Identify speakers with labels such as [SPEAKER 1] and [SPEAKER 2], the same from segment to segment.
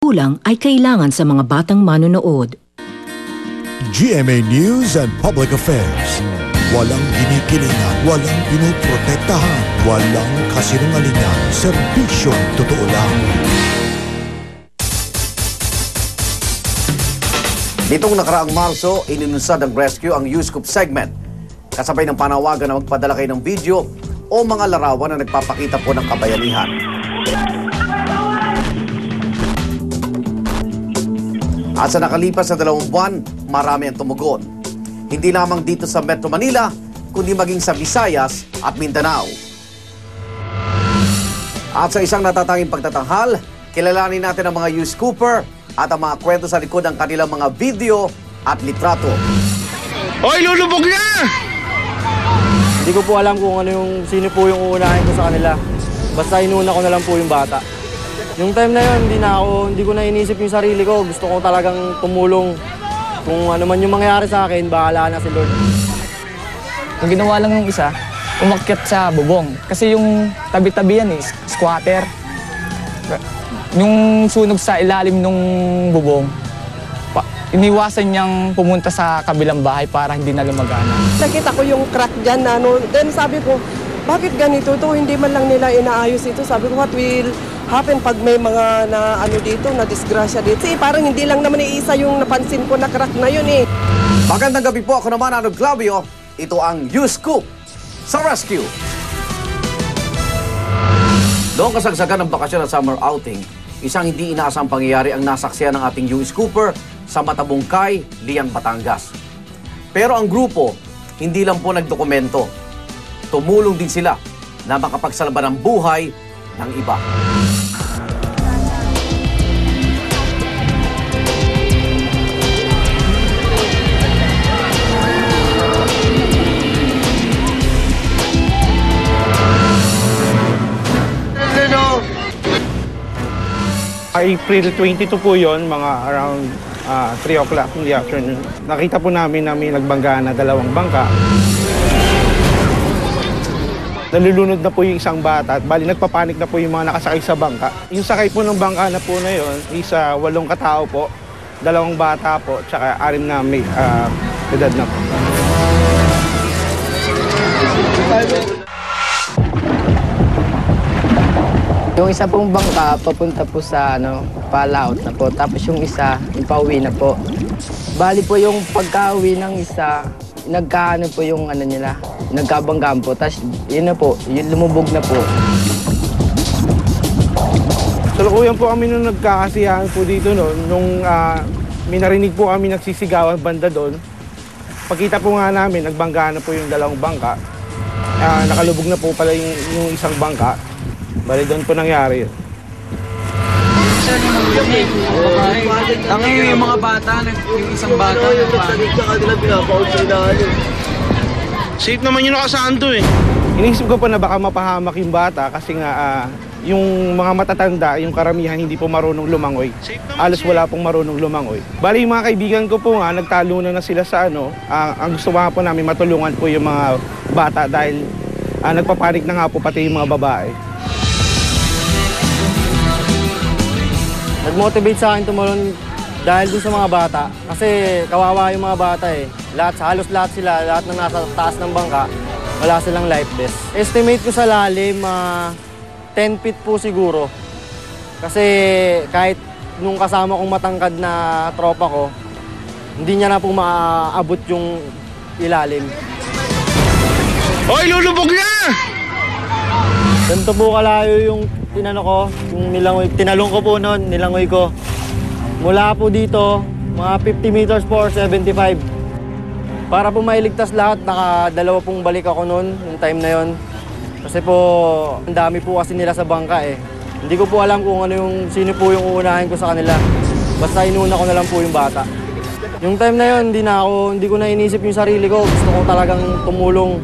[SPEAKER 1] kulang ay kailangan sa mga batang manonood.
[SPEAKER 2] GMA News and Public Affairs. Walang ginikilingan, walang pinoprotektahan, walang kasinungalingan, serbisyong totoo lang.
[SPEAKER 3] Nitong nakaraang Marso, ininunsad ng rescue ang U-Scoop segment. Kasabay ng panawagan na magpadala kayo ng video o mga larawan na nagpapakita po ng kabayanihan. At sa nakalipas na 2 buwan, marami ang tumugon. Hindi lamang dito sa Metro Manila, kundi maging sa Visayas at Mindanao. At sa isang natatanging pagtatanghal, kilalanin natin ang mga U-Scooper at ang mga kwento sa likod ng kanilang mga video at litrato.
[SPEAKER 4] Hoy, lulubog na!
[SPEAKER 5] Hindi ko po alam kung sino po yung uunahin ko sa kanila. Basta inuna ko na lang po yung bata. Yung time na yun, hindi ko na inisip yung sarili ko. Gusto ko talagang tumulong. Kung ano man yung mangyari sa akin, bahala na si Lord.
[SPEAKER 6] Yung ginawa lang yung isa, umakyat sa bubong. Kasi yung tabi-tabi yan squatter. Yung sunog sa ilalim ng bubong, iniwasan niyang pumunta sa kabilang bahay para hindi na lumagana.
[SPEAKER 7] Nakita ko yung crack dyan na then sabi ko, bakit ganito to? Hindi man lang nila inaayos ito. Sabi ko, what will happen pag may mga na disgrasya dito? Kasi parang hindi lang naman iisa yung napansin ko na crack na yun eh.
[SPEAKER 3] Magandang gabi po, ako naman Arnold Clavio. Ito ang U-Scoop sa Rescue. Noong kasagsagan ng bakasyon at summer outing, isang hindi inaasang pangyayari ang nasaksiyan ng ating U-Scooper sa Matabungkay, Liang, Batangas. Pero ang grupo, hindi lang po nagdokumento. Tumulong din sila na makapagsalba ng buhay ng iba.
[SPEAKER 4] April 22 po yon, mga around 3 o'clock in the afternoon. Nakita po namin na may nagbangga na 2 bangka. Nalulunod na po yung isang bata at bali nagpapanik na po yung mga nakasakay sa bangka. Yung sakay po ng bangka na po na yon, isa 8 katao po, 2 bata po, tsaka 6 na may edad na po.
[SPEAKER 6] Yung isa pong bangka, papunta po sa palaot na po. Tapos yung isa, yung pauwi na po. Bali po yung pagka-uwi ng isa, nagkaano po yung nila, nagkabanggaan po. Tapos yun na po, yung lumubog na po.
[SPEAKER 4] Tulukuyan po kami nung nagkakasiyahan po dito nung may narinig po kami nagsisigawan banda doon. Pagkita po nga namin, nagbanggaan na po yung 2 bangka. Nakalubog na po pala yung isang bangka. Bali doon po nangyari yun.
[SPEAKER 8] Ang yung mga bata, yung isang bata,
[SPEAKER 4] Safe naman yung nakasanto eh. Inisip ko pa na baka mapahamak yung bata kasi nga yung mga matatanda, yung karamihan hindi po marunong lumangoy. Alos wala pong marunong lumangoy. Bali yung mga kaibigan ko po nga, nagtalunan na sila sa ang gusto nga po namin matulungan po yung mga bata dahil nagpapanik na nga po pati yung mga babae.
[SPEAKER 5] Nag-motivate sa akin tumulong dahil dun sa mga bata. Kasi kawawa yung mga bata eh. Halos lahat sila, lahat ng nasa taas ng bangka, wala silang life vest. Estimate ko sa lalim, 10 feet po siguro. Kasi kahit nung kasama kong matangkad na tropa ko, hindi niya na po maaabot yung ilalim.
[SPEAKER 4] Hoy, lulubog na!
[SPEAKER 5] Ganito po kalayo yung tinalong ko po noon, nilangoy ko. Mula po dito, mga 50 meters po or 75. Para po mailigtas lahat, naka-2 pong balik ako noon, yung time na yon. Kasi po, ang dami po kasi nila sa bangka eh. Hindi ko po alam kung sino po yung uunahin ko sa kanila. Basta inuna ko na lang po yung bata. Yung time na yon, hindi ko na inisip yung sarili ko. Gusto ko talagang tumulong.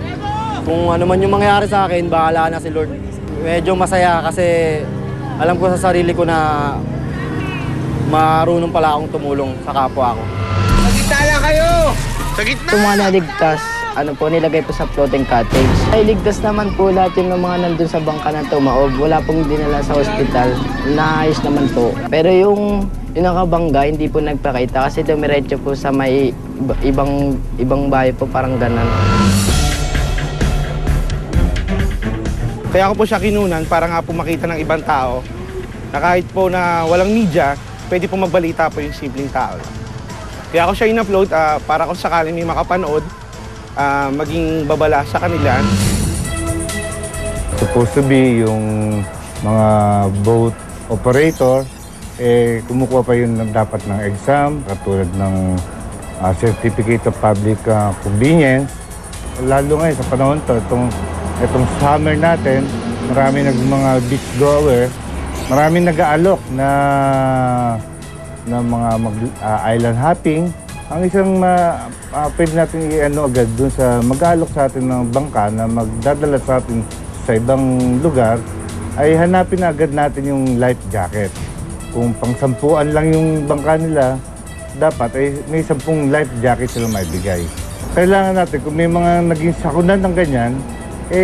[SPEAKER 5] Kung ano man yung mangyari sa akin, bahala na si Lord. Medyo masaya kasi alam ko sa sarili ko na marunong pala akong tumulong sa kapwa ko.
[SPEAKER 4] Sa gitna kayo! Sa gitna!
[SPEAKER 6] Yung mga naligtas, nilagay po sa floating cottage. Ay, ligtas naman po lahat yung mga nandun sa bangka na tumaob. Wala pong dinala sa ospital. Naayos naman po. Pero yung nakabangga, hindi po nagpakita kasi dumiretso po sa may ibang bahay po, parang ganon.
[SPEAKER 4] Kaya ako po siya kinunan para nga po makita ng ibang tao na kahit po na walang media, pwede po magbalita po yung simpleng tao. Kaya ako siya in-upload para kung sakaling may makapanood, maging babala sa kanila.
[SPEAKER 9] Supposed to be yung mga boat operator, kumukuha pa yun dapat ng exam, katulad ng Certificate of Public Convenience. Lalo ngayon sa panahon to, itong summer natin, marami mga beach goer, marami nag-aalok na mga island hopping. Ang isang pwede natin i-ano agad dun sa mag-aalok sa atin ng bangka na magdadala sa atin sa ibang lugar, ay hanapin agad natin yung life jacket. Kung pang-10 lang yung bangka nila, dapat ay may 10 life jacket sila maibigay. Kailangan natin, kung may mga naging sakunan ng ganyan,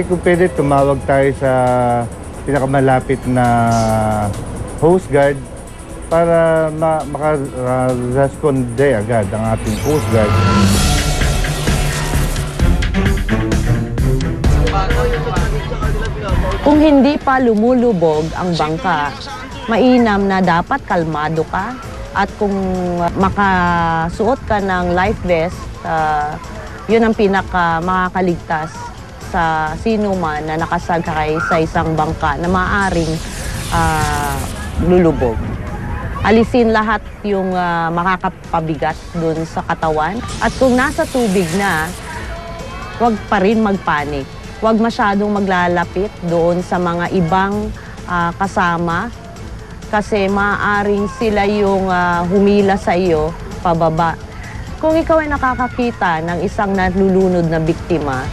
[SPEAKER 9] kung pwede tumawag tayo sa pinakamalapit na Coast Guard para maka-responde agad ang ating Coast Guard.
[SPEAKER 10] Kung hindi pa lumulubog ang bangka, mainam na dapat kalmado ka at kung makasuot ka ng life vest, yun ang makakaligtas sa sino man na nakasakay sa isang bangka na maaaring lulubog. Alisin lahat yung makakapabigat dun sa katawan. At kung nasa tubig na, huwag pa rin magpanik. Huwag masyadong maglalapit doon sa mga ibang kasama kasi maaaring sila yung humila sa iyo pababa. Kung ikaw ay nakakakita ng isang nalulunod na biktima,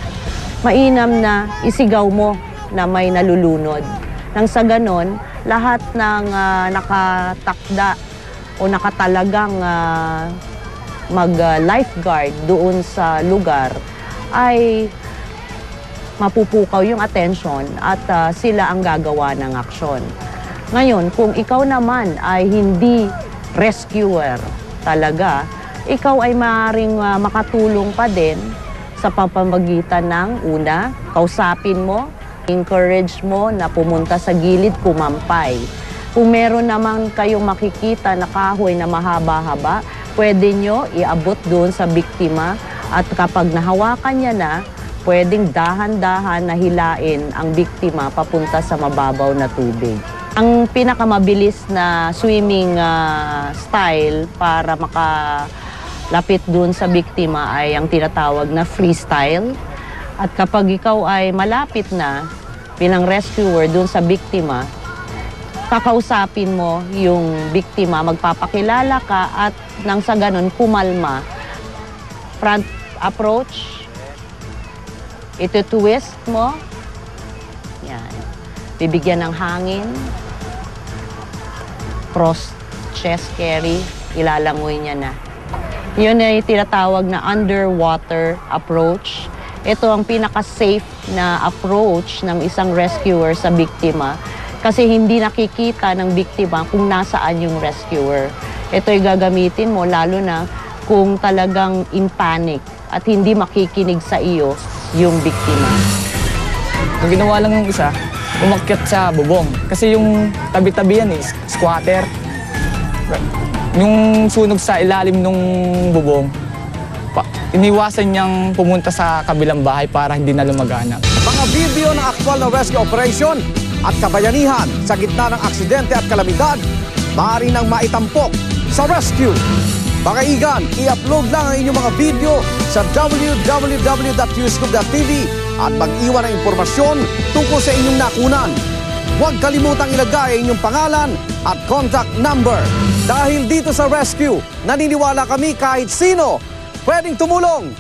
[SPEAKER 10] mainam na isigaw mo na may nalulunod. Nang sa ganon, lahat ng nakatakda o nakatalagang mag-lifeguard doon sa lugar ay mapupukaw yung atensyon at sila ang gagawa ng aksyon. Ngayon, kung ikaw naman ay hindi rescuer talaga, ikaw ay maaaring makatulong pa din sa pamamagitan ng una, kausapin mo, encourage mo na pumunta sa gilid, kumampay. Kung meron naman kayong makikita na kahoy na mahaba-haba, pwede nyo iabot doon sa biktima at kapag nahawakan niya na, pwedeng dahan-dahan na hilain ang biktima papunta sa mababaw na tubig. Ang pinakamabilis na swimming style para makalapit doon sa biktima ay ang tinatawag na freestyle. At kapag ikaw ay malapit na bilang rescuer doon sa biktima, kakausapin mo yung biktima, magpapakilala ka at nang sa ganon kumalma. Front approach, ito-twist mo, yan. Bibigyan ng hangin, cross chest carry, ilalangoy niya na. Yun ay tinatawag na underwater approach. Ito ang pinaka-safe na approach ng isang rescuer sa biktima kasi hindi nakikita ng biktima kung nasaan yung rescuer. Ito ay gagamitin mo lalo na kung talagang in panic at hindi makikinig sa iyo yung biktima.
[SPEAKER 11] Ang ginawa lang yung isa, umakyat sa bubong. Kasi yung tabi-tabi yan squatter. Yung sunog sa ilalim ng bubong, iniwasan niyang pumunta sa kabilang bahay para hindi na lumaganap.
[SPEAKER 3] Mga video ng aktwal na rescue operation at kabayanihan sa gitna ng aksidente at kalamidad, maaari nang maitampok sa rescue. Pakaigan, i-upload lang ang inyong mga video sa www.uscoop.tv at mag-iwan ng impormasyon tungkol sa inyong nakunan. Huwag kalimutang ilagay inyong pangalan at contact number. Dahil dito sa rescue, naniniwala kami kahit sino pwedeng tumulong.